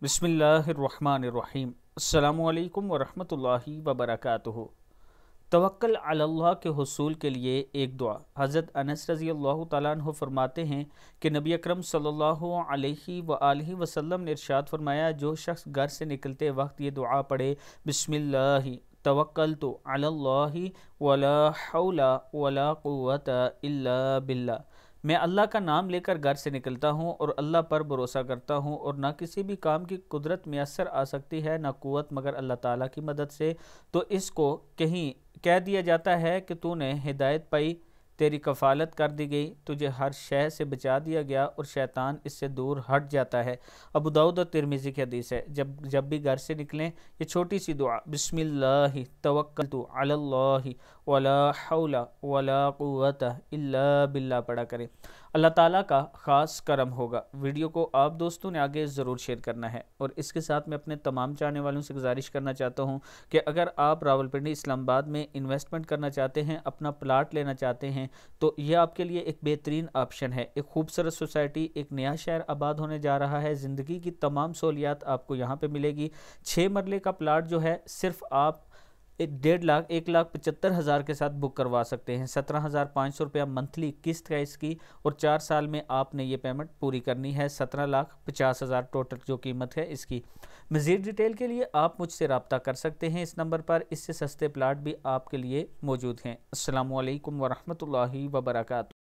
बिस्मिल्लाहिर्रहमानिर्रहीम। अस्सलामु अलैकुम वरहमतुल्लाहि वबरकातुहू। तवक्कल अलल्लाह के हुसूल के लिए एक दुआ। हज़रत अनस रज़ी अल्लाह तआला अन्हु फरमाते हैं कि नबी अकरम सल्लल्लाहु अलैहि वआलिहि वसल्लम ने इरशाद फरमाया, जो शख्स घर से निकलते वक्त ये दुआ पढ़े, बिस्मिल्लाहि तवक्कलतु अलल्लाहि वला हौला वला कुव्वता इल्ला बिल्लाह, मैं अल्लाह का नाम लेकर घर से निकलता हूँ और अल्लाह पर भरोसा करता हूँ, और ना किसी भी काम की कुदरत मैसर आ सकती है ना कुव्वत मगर अल्लाह ताला की मदद से। तो इसको कहीं कह दिया जाता है कि तूने हिदायत पाई, तेरी कफ़ालत कर दी गई, तुझे हर शय से बचा दिया गया और शैतान इससे दूर हट जाता है। अबू दाऊद और तिरमिज़ी की हदीस है। जब भी घर से निकलें ये छोटी सी दुआ बिस्मिल्लाहि तवक्कलतु अलल्लाहि वला हौला वला कुव्वता इल्ला बिल्लाह पढ़ा करें। अल्लाह ताला का ख़ास करम होगा। वीडियो को आप दोस्तों ने आगे ज़रूर शेयर करना है, और इसके साथ मैं अपने तमाम चाहने वालों से गुजारिश करना चाहता हूँ कि अगर आप रावलपिंडी इस्लामाबाद में इन्वेस्टमेंट करना चाहते हैं, अपना प्लाट लेना चाहते हैं, तो ये आपके लिए एक बेहतरीन ऑप्शन है। एक खूबसूरत सोसाइटी, एक नया शहर आबाद होने जा रहा है। ज़िंदगी की तमाम सहूलियात आपको यहाँ पे मिलेगी। 6 मरले का प्लाट जो है सिर्फ आप 1,75,000 के साथ बुक करवा सकते हैं। 17,500 रुपया मंथली किस्त है इसकी, और 4 साल में आपने ये पेमेंट पूरी करनी है। 17,50,000 टोटल जो कीमत है इसकी। मज़ीद डिटेल के लिए आप मुझसे रब्ता कर सकते हैं इस नंबर पर। इससे सस्ते प्लाट भी आपके लिए मौजूद हैं। अस्सलामु अलैकुम वरहमतुल्लाहि वबरकातुहू।